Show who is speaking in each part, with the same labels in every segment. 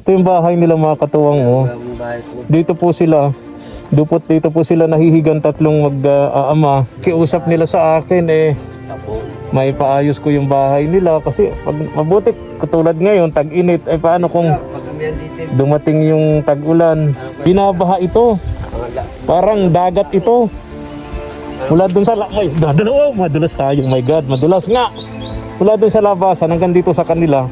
Speaker 1: Ito yung bahay nila mga katuwang, oh. Dito po sila. Dito po sila nahihigan tatlong mag-aama. Kiusap nila sa akin may paayos ko yung bahay nila kasi pag mabuti katulad ngayon tag-init paano kung dumating yung tag-ulan. Binabaha ito. Parang dagat ito. Mula dun sa madulas tayo. My God, madulas nga. Mula dun sa labasan hanggang dito sa kanila.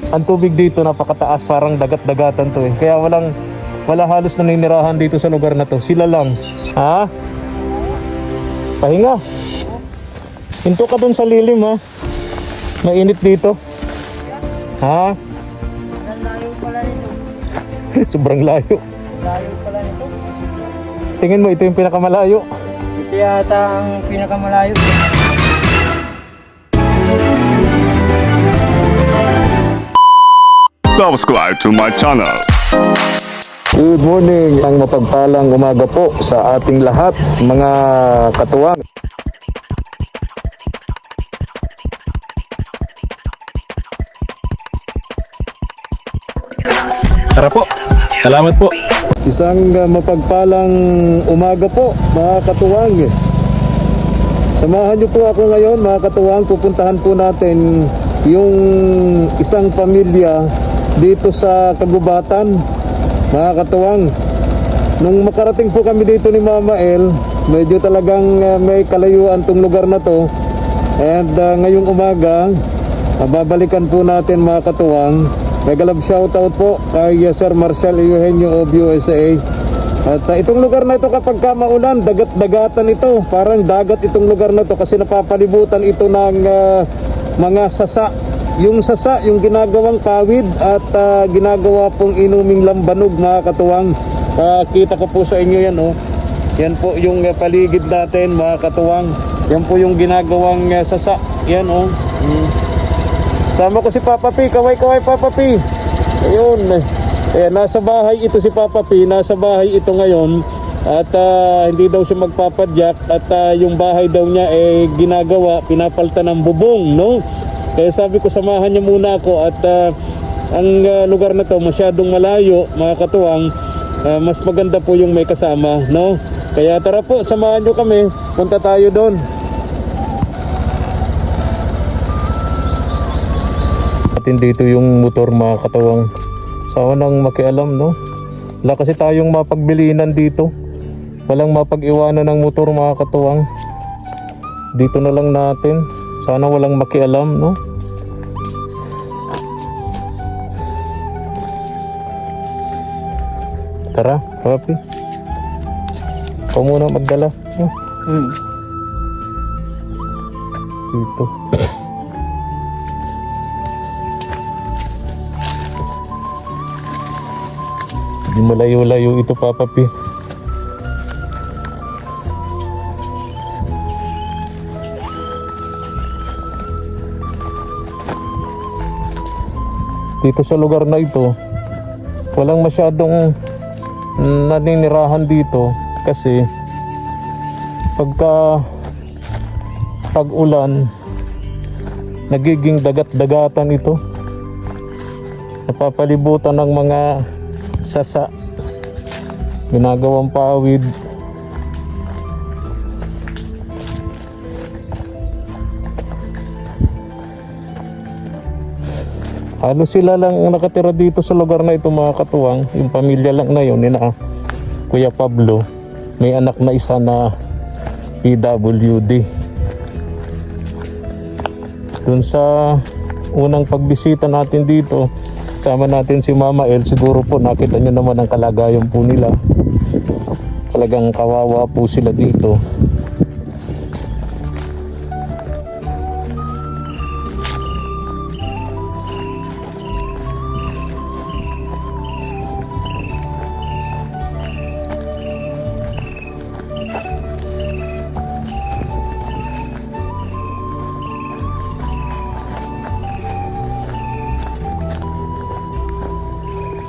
Speaker 1: Ang tubig dito napakataas, parang dagat-dagatan to Kaya wala halos naninirahan dito sa lugar na to. Sila lang. Ha? Pahinga. Hinto ka dun sa lilim ha. Mainit dito. Ha?
Speaker 2: Layo pala nito.
Speaker 1: Sobrang layo.
Speaker 2: Layo pala nito.
Speaker 1: Tingin mo ito yung pinakamalayo.
Speaker 2: Ito yata ang pinakamalayo.
Speaker 3: Subscribe to my channel.
Speaker 1: Good morning, ang mapagpalang umaga po sa ating lahat, mga katuwang. Tara po, salamat po. Isang mapagpalang umaga po, mga katuwang. Samahan niyo po ako ngayon, mga katuwang. Pupuntahan po natin yung isang pamilya dito sa Kagubatan. Mga katuwang, nung makarating po kami dito ni Mama El, medyo talagang may kalayuan tong lugar na to. And ngayong umaga, babalikan po natin mga katuwang. Mega love shoutout po kay Sir Marshall Eugenio of USA. At itong lugar na ito kapag maulan, dagat-dagatan ito. Parang dagat itong lugar na ito kasi napapalibutan ito ng mga sasa. Yung sasa, yung ginagawang kawid at ginagawa pong inuming lambanog mga katuwang. Kita ko po sa inyo yan Yan po yung paligid natin mga katuwang. Yan po yung ginagawang sasa. Yan Sama ko si Papa P. Kaway-kaway Papa P. Ayun. Nasa bahay ito si Papa P. Nasa bahay ito ngayon. At hindi daw siya magpapadyak. At yung bahay daw niya ginagawa, pinapalta ng bubong, Kaya sabi ko samahan niya muna ako at ang lugar na to masyadong malayo mga katuwang, mas maganda po yung may kasama, Kaya tara po, samahan niyo kami, punta tayo doon. Atin dito yung motor mga katuwang, sawa nang makialam, Wala kasi tayong mapagbilinan dito, walang mapag-iwanan ng motor mga katuwang. Dito na lang natin, sana walang makialam, Tara, Papi. Ikaw muna magdala. Dito. Hindi malayo-layo ito, Papa P. Dito sa lugar na ito, walang masyadong naninirahan dito kasi pagka tag-ulan nagiging dagat-dagatan ito, napapalibutan ng mga sasa, ginagawang pawid. Halos sila lang ang nakatira dito sa lugar na ito mga katuwang. Yung pamilya lang na yun, Kuya Pablo, may anak na isa na PWD. Dun sa unang pagbisita natin dito, sama natin si Mama El, siguro po nakita nyo naman ang kalagayan po nila. Talagang kawawa po sila dito.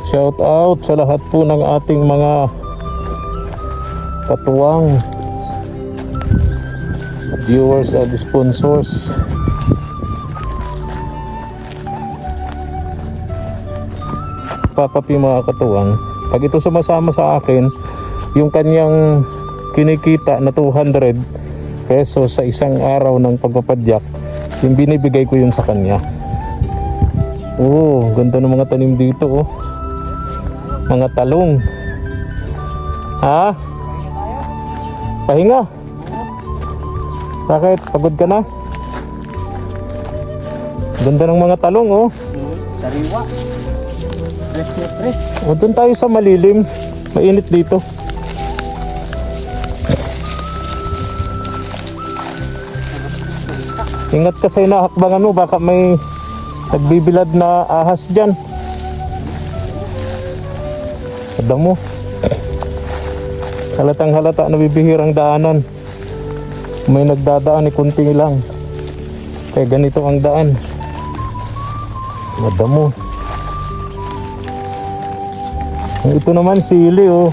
Speaker 1: Shout out sa lahat po ng ating mga katuwang viewers at sponsors. Papa P, mga katuwang, pag ito sumasama sa akin, yung kanyang kinikita na 200 pesos sa isang araw ng pagpapadyak, yung binibigay ko yun sa kanya. Oh, ganda ng mga tanim dito, oh. Mga talong. Ha? Pahinga. Bakit? Pagod ka na? Ganda ng mga talong, oh.
Speaker 2: Sariwa. Fresh na fresh.
Speaker 1: O, doon tayo sa malilim. Mainit dito. Ingat ka sa inahakbangan mo, baka may nagbibilad na ahas dyan. Ada mo. Halatang halata na bibihirang daanan. May nagdadaan ni kunti lang. Kaya ganito ang daan. Ada mo. Ito naman sili, oh.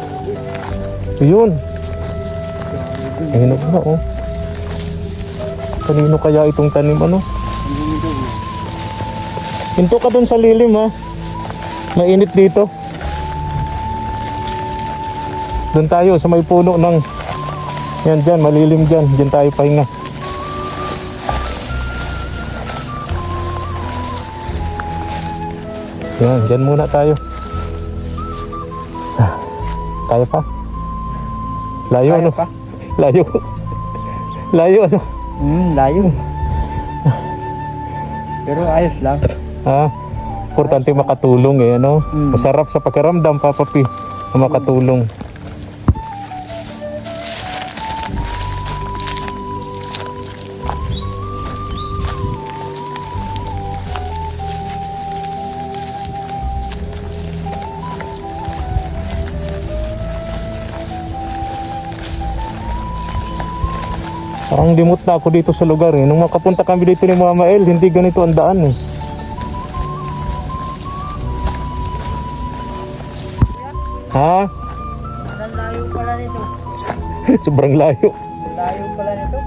Speaker 1: Yun. Hinog na, oh. Kanino kaya itong tanim, ano? Hinto ka dun sa lilim, ha. Mainit dito. Doon tayo sa may puno ng yan dyan, malilim dyan. Dyan tayo pahinga. Yan, dyan muna tayo. Kaya pa? Layo,
Speaker 2: Kaya
Speaker 1: ano?
Speaker 2: pa?
Speaker 1: Layo. Layo, ano?
Speaker 2: Layo. Pero ayos lang.
Speaker 1: Ha? Importante makatulong, eh, ano? Masarap sa pakiramdam, Papa P, na makatulong. Parang limot na ako dito sa lugar, eh. Nung makapunta kami dito ni Mama El, hindi ganito ang daan, eh. Ha?
Speaker 2: Ang layo pala nito.
Speaker 1: Sobrang layo.
Speaker 2: Ang layo pala nito.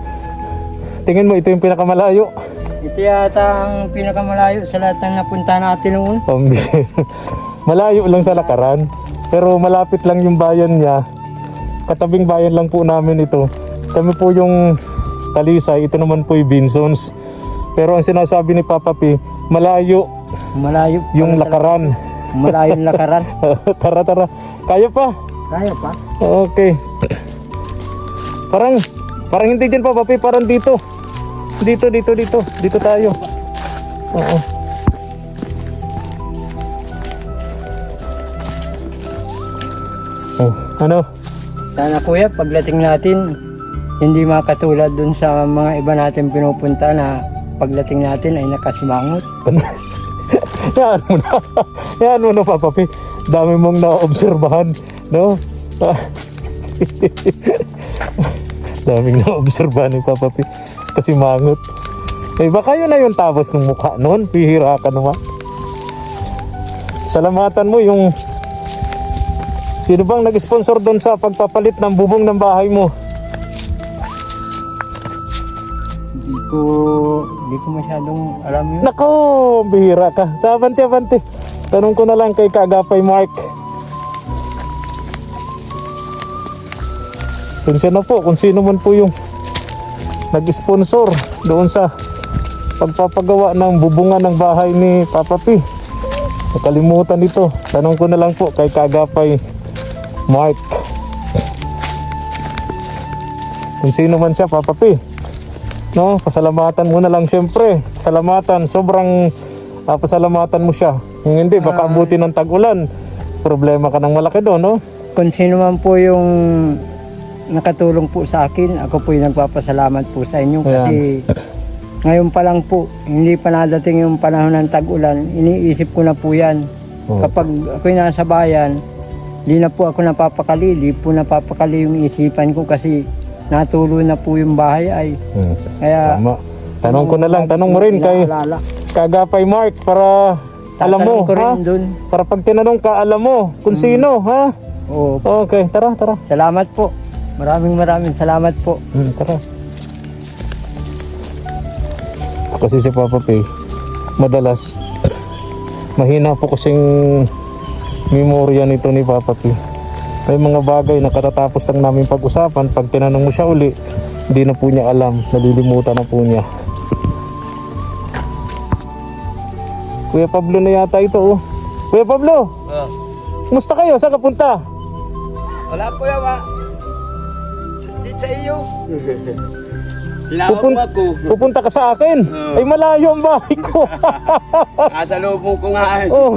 Speaker 1: Tingin mo, ito yung pinakamalayo.
Speaker 2: Ito yata ang pinakamalayo sa lahat ng napunta natin noon.
Speaker 1: Malayo lang sa lakaran, pero malapit lang yung bayan niya. Katabing bayan lang po namin ito. Kami po yung Talisay, ito naman po yung Binsons. Pero ang sinasabi ni Papa P, malayo
Speaker 2: Malayo.
Speaker 1: yung lakaran.
Speaker 2: Malayo yung lakaran.
Speaker 1: Tara, tara. Kaya pa?
Speaker 2: Kaya pa?
Speaker 1: Okay. Parang hindi dyan, Papa P, parang dito. Dito tayo. Oo. Oh, ano?
Speaker 2: Sana kuya, pagdating natin, hindi makatulad dun sa mga iba natin pinupunta na pagdating natin ay nakasimangot.
Speaker 1: Yan mo na. Yan mo na, Papa P. Dami mong naobserbahan, no? Daming naobserbahan ni Papa P. Kasi mangot. Eh, baka yun na yung tapos ng mukha noon. Pihira ka naman. Salamatan mo yung... Sino bang nag-sponsor doon sa pagpapalit ng bubong ng bahay mo?
Speaker 2: Hindi ko masyadong alam yun.
Speaker 1: Nako, bihira ka. Abante. Tanong ko na lang kay Kagapay Mark. Sensya na po kung sino man po yung nag-sponsor doon sa pagpapagawa ng bubungan ng bahay ni Papa P. Nakalimutan ito. Tanong ko na lang po kay Kagapay Mark. Kung sino man siya, Papa P. No, pasalamatan mo na lang siyempre. Pasalamatan, sobrang pasalamatan mo siya. Kung hindi, baka abutin ng tag-ulan. Problema ka ng malaki doon, no?
Speaker 2: Kung sino man po yung nakatulong po sa akin, ako po yung nagpapasalamat po sa inyo kasi ngayon pa lang po, hindi pa nadating yung panahon ng tag-ulan, iniisip ko na po yan. Kapag ako'y nasa bayan, hindi na po ako napapakali, di po napapakali yung isipan ko kasi natuloy na po yung bahay ay. Kaya
Speaker 1: tama. Tanong ko na lang, tanong mo rin kay Kagapay Mark para alam mo, ha? Para pag tinanong ka, alam mo kung sino, ha?
Speaker 2: Oo.
Speaker 1: Okay, tara.
Speaker 2: Salamat po. Maraming salamat po.
Speaker 1: Tara. Kasi si Papa P, madalas mahina po kasing memorya nito ni Papa P. May mga bagay na katatapos lang namin pag-usapan. Pag tinanong mo siya uli, hindi na po niya alam. Nalilimutan na po niya. Kuya Pablo na yata ito, oh. Kuya Pablo, kumusta kayo? Saan ka punta?
Speaker 4: Wala po yan, Di sa iyo. Tinawag mo ako.
Speaker 1: Pupunta ka sa akin? Ay, malayo ang bahay ko.
Speaker 4: Nasa lubong ko nga eh.
Speaker 1: Oh,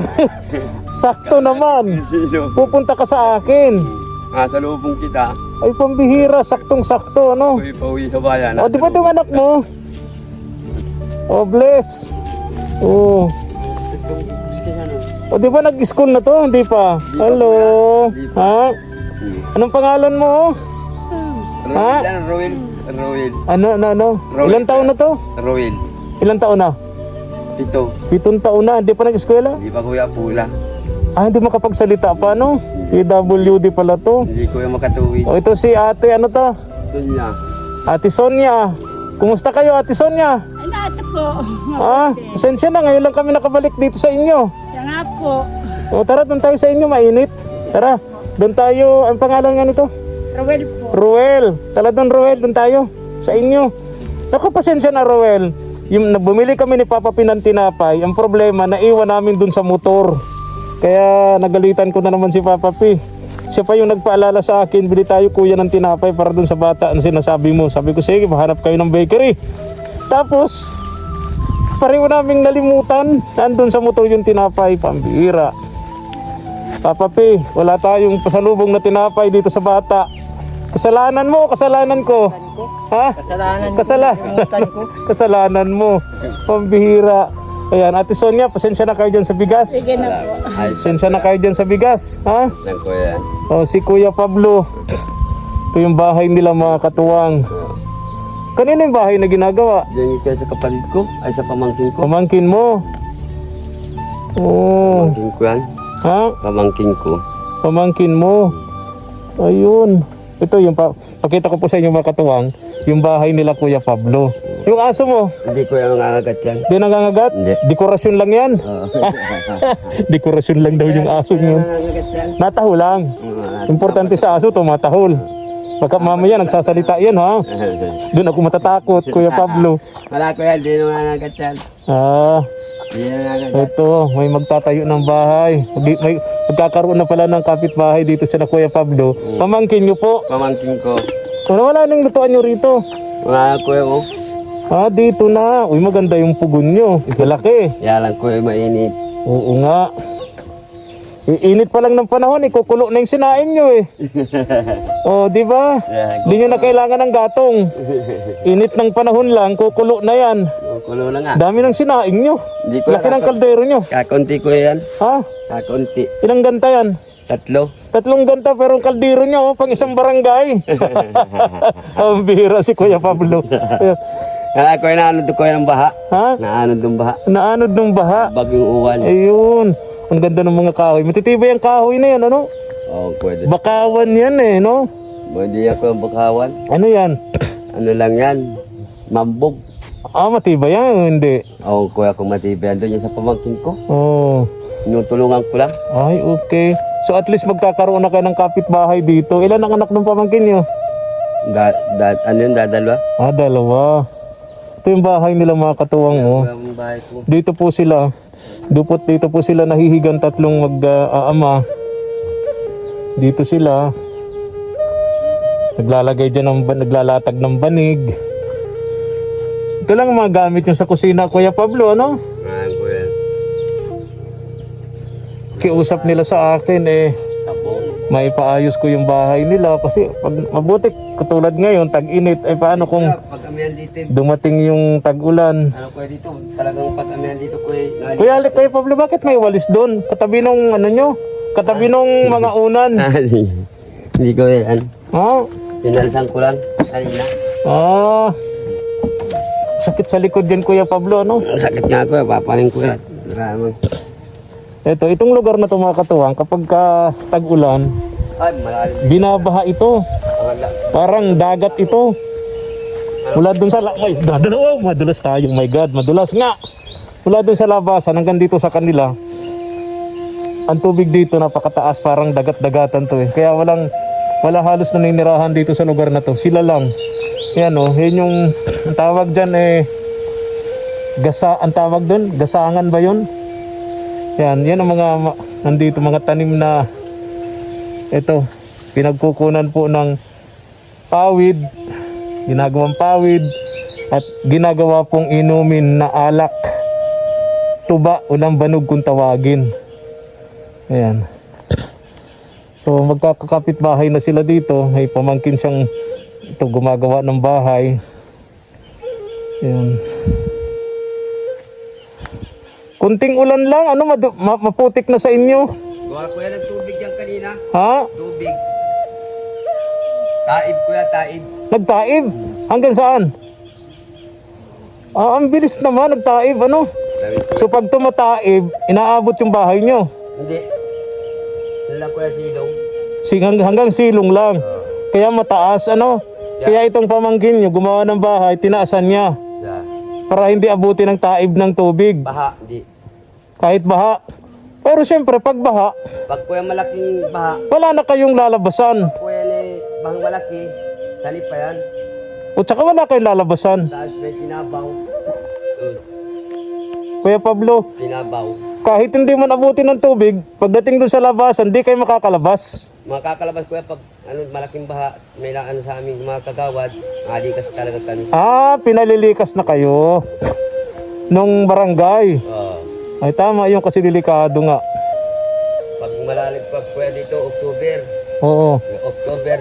Speaker 1: sakto naman.
Speaker 4: Sino?
Speaker 1: Pupunta ka sa akin.
Speaker 4: Nasa lubong kita.
Speaker 1: Ay, pambihira. Saktong-sakto, ano?
Speaker 4: Ako'y pauwi sa bayan.
Speaker 1: O, di ba itong anak mo? Oh, bless. Oh. O, di ba nag-school na to? Hindi pa. Hello. Ha? Anong pangalan mo? Ha?
Speaker 4: Roel.
Speaker 1: Ano?
Speaker 4: Roel.
Speaker 1: Ilang taon na to?
Speaker 4: Roel.
Speaker 1: Ilang taon na?
Speaker 4: 7.
Speaker 1: 7 taon na. Hindi pa nag-eskwela?
Speaker 4: Hindi pa kuya pula.
Speaker 1: Ah, hindi makapagsalita pa, no? PWD pala to.
Speaker 4: Hindi kuya makatuwid.
Speaker 1: O, ito si ate, ano to?
Speaker 4: Sonya.
Speaker 1: Ate Sonia. Kumusta kayo, Ate Sonia?
Speaker 5: Ay, nato po.
Speaker 1: Ah, pasensya na. Ngayon lang kami nakabalik dito sa inyo.
Speaker 5: Siya nga po.
Speaker 1: O, tara, doon tayo sa inyo. Mainit. Tara, doon tayo. Ang pangalan nga nito?
Speaker 5: Rowel po.
Speaker 1: Ruel. Tala doon, Ruel. Doon tayo. Sa inyo. Naku, pasensya na, Ruel. Yung bumili kami ni Papa P ng tinapay. Ang problema, naiwan namin doon sa motor. Kaya nagalitan ko na naman si Papa P. Siya pa yung nagpaalala sa akin, bili tayo kuya ng tinapay para doon sa bata ang sinasabi mo. Sabi ko, sige, mahanap kayo ng bakery. Tapos, pareho naming nalimutan. Nandun sa motor yung tinapay, pambihira. Papa P, wala tayong pasalubong na tinapay dito sa bata. Kasalanan mo, kasalanan ko. Ha?
Speaker 2: Kasalanan ko.
Speaker 1: Kasalanan mo. Pambihira. Ayan, Ate Sonia, pasensya na kayo dyan sa bigas.
Speaker 5: Sige na po.
Speaker 1: Pasensya na kayo dyan sa bigas. Ha?
Speaker 4: Nang kuya.
Speaker 1: O, si Kuya Pablo. Ito yung bahay nila, mga katuwang. Kanino yung bahay na ginagawa?
Speaker 4: Diyan yung kaya sa kapatid ko. Ay sa pamangkin ko.
Speaker 1: Pamangkin mo. Oo.
Speaker 4: Pamangkin ko yan.
Speaker 1: Ha?
Speaker 4: Pamangkin ko.
Speaker 1: Pamangkin mo. Ayun. Ito yung pakita ko po sa inyo, mga katuwang, yung bahay nila Kuya Pablo. Yung aso mo,
Speaker 4: Hindi ko yung nangangagat yan.
Speaker 1: di nangangagat?
Speaker 4: Hindi.
Speaker 1: Dekorasyon lang yan.
Speaker 4: Oo.
Speaker 1: Dekorasyon lang daw yung aso nyo.
Speaker 4: Nangangagat yan.
Speaker 1: Nataho lang. Importante sa aso, tumatahol. Pagka mamaya nagsasalita yan, ha? Doon ako matatakot, Kuya Pablo.
Speaker 4: Wala ko yan. Di naman nangangagat yan.
Speaker 1: Ah,
Speaker 4: Di na nangangagat.
Speaker 1: ito, may magtatayo ng bahay. May magkakaroon na pala ng kapitbahay dito sa Kuya Pablo. Pamangkin nyo po.
Speaker 4: Pamangkin ko.
Speaker 1: Wala nang lutuan nyo rito.
Speaker 4: Wala ko yung
Speaker 1: Ah, dito na. Uy, maganda yung pugon nyo. Malaki.
Speaker 4: Yalang ko yung mainit.
Speaker 1: Oo nga. Init pa lang ng panahon, kukulo na yung sinain nyo eh. Oh, di ba?
Speaker 4: Yeah,
Speaker 1: Di nyo na kailangan ng gatong. Init ng panahon lang, kukulo na yan.
Speaker 4: Kulo na nga.
Speaker 1: Dami ng sinain nyo.
Speaker 4: Hindi ko
Speaker 1: Laki ng kaldero nyo.
Speaker 4: Kakunti ko yan.
Speaker 1: Ha?
Speaker 4: Kakunti.
Speaker 1: Ilang ganta yan?
Speaker 4: 3.
Speaker 1: 3 ganta pero ang kaldero nyo, pang isang barangay. Ang bihira si Kuya Pablo.
Speaker 4: Kaya ko yung naanod ko yung baha.
Speaker 1: Ha?
Speaker 4: Naanod ng baha.
Speaker 1: Naanod ng baha.
Speaker 4: Bagyong uwan.
Speaker 1: Ayun. Ang ganda ng mga kahoy. Matitibay ang kahoy na yan, ano?
Speaker 4: Oo, pwede.
Speaker 1: Bakawan yan eh, no?
Speaker 4: Pwede ako yung bakawan.
Speaker 1: Ano yan?
Speaker 4: Ano lang yan? Mambog.
Speaker 1: Ah, matibay yan, hindi.
Speaker 4: Oo, kuya kung matibay. Doon yan sa pamangkin ko.
Speaker 1: Oh.
Speaker 4: Tinutulungan ko lang.
Speaker 1: Ay, okay. So at least magkakaroon na kayo ng kapitbahay dito. Ilan ang anak ng pamangkin nyo?
Speaker 4: Ano yun, dadalwa?
Speaker 1: Ah, 2. Ito yung bahay nila, mga katuwang, oh.
Speaker 4: Ang bahay ko.
Speaker 1: Dito po sila. Dito po sila nahihigang 3 mag-aama. Dito sila. Naglalagay dyan naglalatag ng banig. Ito lang ang mga gamit nyo sa kusina, Kuya Pablo, ano?
Speaker 4: Kuya.
Speaker 1: Kiusap nila sa akin eh. Maipaayos ko yung bahay nila kasi pag mabuti katulad ngayon tag-init ay paano kung
Speaker 4: Pag kami dito,
Speaker 1: dumating yung tag-ulan.
Speaker 4: ano kuya dito, talagang pag kami dito kuya.
Speaker 1: Kuya Pablo, bakit may walis doon? Katabi nung ano nyo? Katabi nung mga unan.
Speaker 4: Hindi ko yan.
Speaker 1: Ha?
Speaker 4: Pinalisan ko lang. Kanina.
Speaker 1: Ah. Sakit sa likod din, Kuya Pablo, ano?
Speaker 4: Sakit nga ko, papaling ko yan. Maraming.
Speaker 1: Itong lugar na ito, mga katuwang, kapag tag-ulan,
Speaker 4: Ay, malalim.
Speaker 1: binabaha ito. Parang dagat ito. Mula dun sa... Ay, madulas tayo. Oh my God, madulas nga. Mula dun sa labasan hanggang dito sa kanila. ang tubig dito napakataas, parang dagat-dagatan to eh. Kaya wala halos naninirahan dito sa lugar na to. Sila lang. Yan oh, yun yung ang tawag dyan eh, ang tawag doon, gasangan ba yun? Yan ang mga nandito, mga tanim na ito, pinagkukunan po ng pawid, ginagawang pawid at ginagawa pong inumin na alak, tuba o lambanog kung tawagin. Ayan. So magkakakapit bahay na sila dito. May pamangkin siyang ito gumagawa ng bahay. Ayan. Kunting ulan lang, ano maputik na sa inyo.
Speaker 4: Gawa kuya ng tubig yan kanina.
Speaker 1: Ha?
Speaker 4: Tubig. Taib kuya, taib.
Speaker 1: Nagtaib? Hanggang saan? Ang bilis naman, nagtaib, ano?
Speaker 4: Sabi ko,
Speaker 1: So pag tumataib, inaabot yung bahay nyo.
Speaker 4: hindi. Wala kuya silong.
Speaker 1: Hanggang silong lang. Kaya mataas, ano? Kaya itong pamangkin nyo, gumawa ng bahay, tinaasan niya.
Speaker 4: Yeah.
Speaker 1: Para hindi abutin ng taib ng tubig.
Speaker 4: Baha, hindi.
Speaker 1: Kahit baha. Pero syempre, pag baha,
Speaker 4: Pag kuya malaking baha,
Speaker 1: wala na kayong lalabasan.
Speaker 4: kuya ni bahang malaki, salip pa yan.
Speaker 1: O tsaka wala kayong lalabasan.
Speaker 4: Tapos may tinabaw.
Speaker 1: Kuya Pablo,
Speaker 4: Tinabaw.
Speaker 1: kahit hindi man abutin ng tubig, pagdating doon sa labasan, di kayo makakalabas.
Speaker 4: Mga kakalabas kuya, pag malaking baha, may sa aming mga kagawad, alikas talaga kami.
Speaker 1: Pinalilikas na kayo nung barangay. Ay tama yun kasi delikado nga.
Speaker 4: Pag malalim pag kuya dito, October,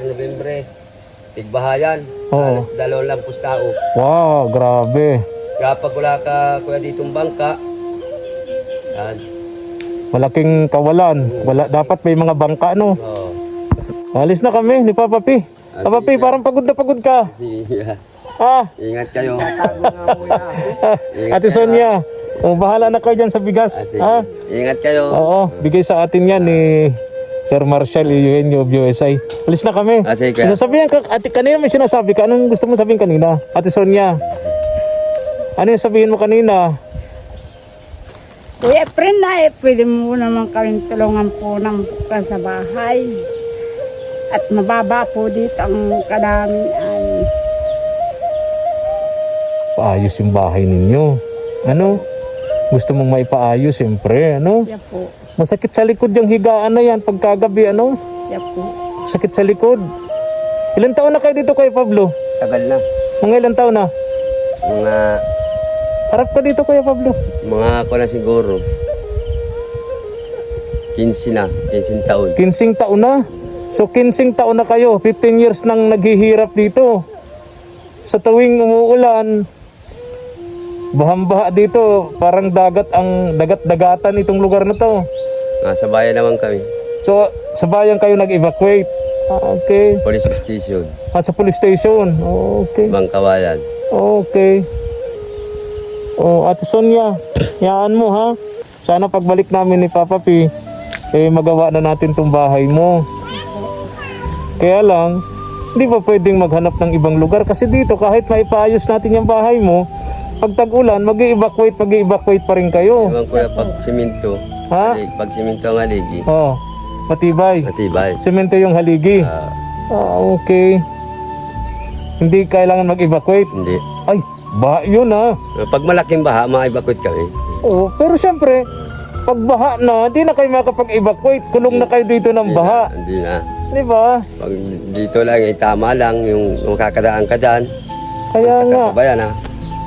Speaker 4: Nobyembre, tigbahayan,
Speaker 1: Oo.
Speaker 4: alas 2 tao.
Speaker 1: Wow, grabe.
Speaker 4: Kaya pag wala ka kuya ditong bangka, yan,
Speaker 1: Malaking kawalan. Dapat may mga bangka, no? Alis na kami ni Papa P. Papa P, parang pagod na pagod ka.
Speaker 4: Ingat kayo.
Speaker 1: Ate Sonia, bahala na kayo dyan sa bigas.
Speaker 4: Ingat kayo.
Speaker 1: Oo, bigay sa atin yan ni Sir Marshall, Eugenio of USA. Alis na kami.
Speaker 4: Sige kuya.
Speaker 1: Sinasabihan ka, kanina may sinasabi ka. Anong gusto mo sabihin kanina? Ate Sonia, ano yung sabihin mo kanina?
Speaker 5: Kuya Prina, pwede mo naman kaming tulungan po ng bukas sa bahay. At mababa po dito ang kadamihan.
Speaker 1: Paayos yung bahay ninyo. Ano? Gusto mong maipaayos, siyempre, ano?
Speaker 5: Siya po.
Speaker 1: Masakit sa likod yung higaan na yan pagkagabi, ano?
Speaker 5: Siya po.
Speaker 1: Sakit sa likod. Ilan taon na kayo dito kay Pablo?
Speaker 4: Tagal na.
Speaker 1: Mga ilan taon na?
Speaker 4: Mga
Speaker 1: Harap ka dito Kuya Pablo.
Speaker 4: ko na siguro. 15 na, 15 taon.
Speaker 1: 15 taon na. So 15 taon na kayo. 15 years nang naghihirap dito. Sa tuwing umuulan, bahang-baha dito. Parang dagat-dagatan itong lugar na to.
Speaker 4: Nasa bayan naman kami.
Speaker 1: So sa bayan kayo nag-evacuate. Okay.
Speaker 4: Police station.
Speaker 1: Sa police station. Okay.
Speaker 4: Bangkawalan.
Speaker 1: Okay. Ate Sonia, yaan mo ha. Sana pagbalik namin ni Papa P, magawa na natin tong bahay mo. Kaya lang, hindi ba pwedeng maghanap ng ibang lugar? Kasi dito, kahit maipaayos natin yung bahay mo, pag tag-ulan, mag-i-evacuate pa rin kayo.
Speaker 4: Ewan ko na pag siminto.
Speaker 1: Ha?
Speaker 4: Pag siminto ang haligi.
Speaker 1: Matibay.
Speaker 4: Matibay.
Speaker 1: Semento yung haligi. Okay. Hindi kailangan mag-evacuate.
Speaker 4: Hindi.
Speaker 1: Ay, yun ha.
Speaker 4: Pag malaking baha, ma-evacuate kami.
Speaker 1: Pero syempre, pag baha na, di na kayo makapag-evacuate. Kulong na kayo dito ng baha.
Speaker 4: Hindi na.
Speaker 1: Di ba?
Speaker 4: Pag dito lang, tama lang yung kakadaan ka dyan.
Speaker 1: Kaya nga.
Speaker 4: Bayan ha.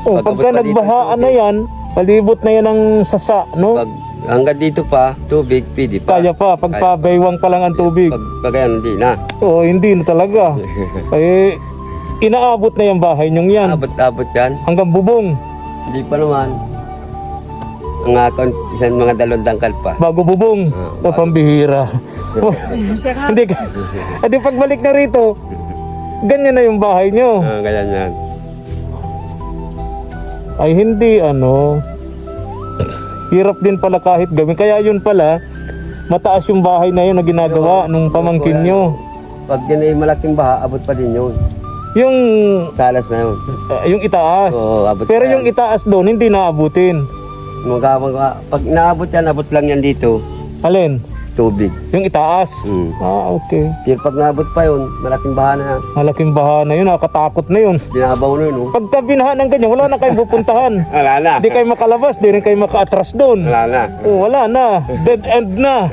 Speaker 1: Pagka
Speaker 4: Pag-abot pa dito
Speaker 1: nagbahaan na yan, palibot na yan ng sasa, no?
Speaker 4: Pag hanggang dito pa, tubig, pwede pa.
Speaker 1: Kaya pa, pagpabaywang pa lang ang tubig.
Speaker 4: Pag yan, hindi na.
Speaker 1: Hindi na talaga. Inaabot na yung bahay nyong yan.
Speaker 4: Abot-abot yan.
Speaker 1: Hanggang bubong.
Speaker 4: Hindi pa naman. Isang mga 2 dangkal pa.
Speaker 1: Bago bubong. Pambihira.
Speaker 5: Siya nga.
Speaker 1: Hindi pagbalik na rito, ganyan na yung bahay nyo.
Speaker 4: Ganyan yan.
Speaker 1: Ay hindi hirap din pala kahit gawin. Kaya yun pala, mataas yung bahay na yun na ginagawa nung pamangkin nyo.
Speaker 4: Pag yan ay malaking baha, abot pa din yun.
Speaker 1: Yung
Speaker 4: Salas na yun.
Speaker 1: yung itaas.
Speaker 4: Oo, abot
Speaker 1: Pero
Speaker 4: pa
Speaker 1: yung
Speaker 4: yan.
Speaker 1: itaas doon, hindi naabutin.
Speaker 4: Pag inaabot yan, abot lang yan dito.
Speaker 1: Alin?
Speaker 4: tubig.
Speaker 1: Yung itaas. Okay.
Speaker 4: Pero pag nabot pa yun, malaking baha na yan.
Speaker 1: Malaking baha na yun, nakakatakot na yun.
Speaker 4: Binabaw na yun, oh.
Speaker 1: Pagka binaha ng ganyan, wala na kayong pupuntahan.
Speaker 4: Wala na.
Speaker 1: Hindi kayo makalabas, di rin kayo makaatras doon.
Speaker 4: Wala na.
Speaker 1: Oh, wala na. Dead end na.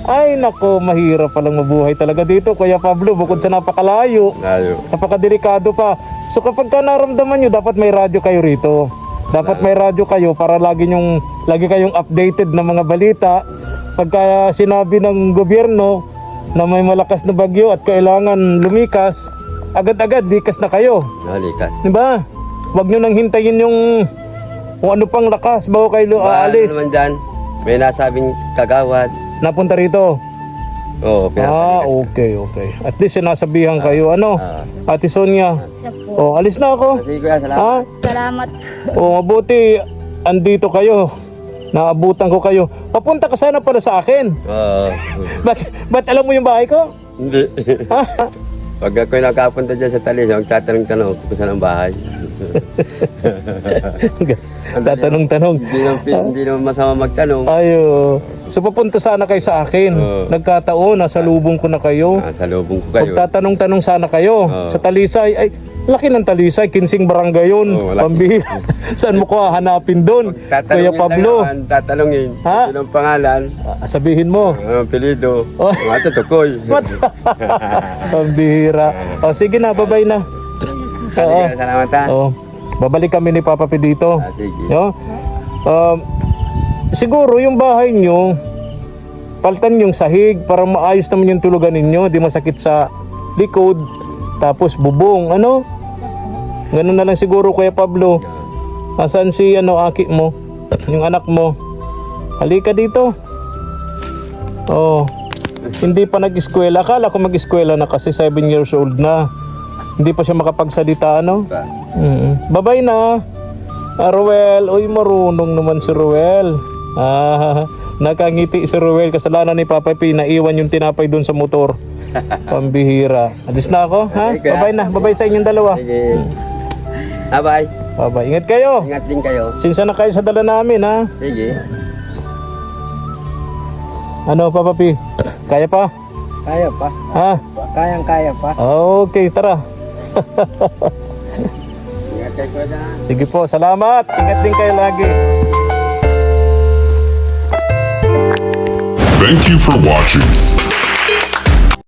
Speaker 1: Ay, nako, mahirap palang mabuhay talaga dito, Kuya Pablo, bukod sa napakalayo.
Speaker 4: Layo.
Speaker 1: Napakadelikado pa. So kapag ka naramdaman nyo, dapat may radyo kayo rito. Dapat may radyo kayo para lagi kayong updated na mga balita. Pagka sinabi ng gobyerno na may malakas na bagyo at kailangan lumikas, agad-agad likas na kayo.
Speaker 4: Nalikas.
Speaker 1: Di ba? Huwag nyo nang hintayin yung kung ano pang lakas bago kayo aalis.
Speaker 4: Ano naman dyan, may nasabing kagawad.
Speaker 1: Napunta rito.
Speaker 4: Oo, pinapalikas.
Speaker 1: Okay. At least sinasabihan kayo. Ano? Ate Sonia.
Speaker 5: Siya po.
Speaker 1: Alis na ako.
Speaker 4: Sige kuya, salamat.
Speaker 1: Ha?
Speaker 5: Salamat.
Speaker 1: Mabuti andito kayo. Naabutan ko kayo. Papunta ka sana pala sa akin.
Speaker 4: Oo.
Speaker 1: Ba't alam mo yung bahay ko?
Speaker 4: Hindi. Pag ako'y nakapunta dyan sa talis, magtatanong-tanong kung saan ang bahay.
Speaker 1: Tatanong-tanong.
Speaker 4: Hindi naman masama magtanong.
Speaker 1: Ayo. So papunta sana kayo sa akin. Nagkataon, nasa lubong ko na kayo.
Speaker 4: Sa lubong ko kayo.
Speaker 1: Magtatanong-tanong sana kayo. Sa Talisay. Ay, laki ng Talisay. Kinsing barangay yun.
Speaker 4: Malaki.
Speaker 1: Pambihira. Saan mo ko hahanapin doon? Kuya Pablo.
Speaker 4: Tatanungin.
Speaker 1: Ha?
Speaker 4: Sino ang pangalan?
Speaker 1: Sabihin mo.
Speaker 4: Ano ang pilido?
Speaker 1: Oh.
Speaker 4: Mga tukoy.
Speaker 1: Pambihira. O sige na, babay na.
Speaker 4: Salamat ha.
Speaker 1: Babalik kami ni Papa P dito.
Speaker 4: Sige.
Speaker 1: No? Siguro yung bahay nyo, paltan yung sahig para maayos naman yung tulugan ninyo. Di masakit sa likod. Tapos bubong. Ano? Ganun na lang siguro, Kuya Pablo. Asan si aki mo? Yung anak mo? Halika dito. Hindi pa nag-eskwela. Akala ko mag-eskwela na kasi 7 years old na. Hindi pa siya makapagsalita, ano? Babay na. Ruel. Uy, marunong naman si Ruel. Nakangiti si Ruel. Kasalanan ni Papa P. Naiwan yung tinapay doon sa motor. Pambihira. Alis na ako, ha? Babay na. Babay sa inyong dalawa.
Speaker 4: Sige. Bye-bye.
Speaker 1: Babay. Ingat kayo.
Speaker 4: Ingat din kayo.
Speaker 1: Sinsa na kayo sa dala namin, ha?
Speaker 4: Sige.
Speaker 1: Ano, Papa P? Kaya pa?
Speaker 2: Kaya pa.
Speaker 1: Ha?
Speaker 2: Kayang-kaya pa.
Speaker 1: Okay, tara.
Speaker 4: Ingat kayo kuya dyan.
Speaker 1: Sige po, salamat. Ingat din kayo lagi.
Speaker 3: Thank you for watching.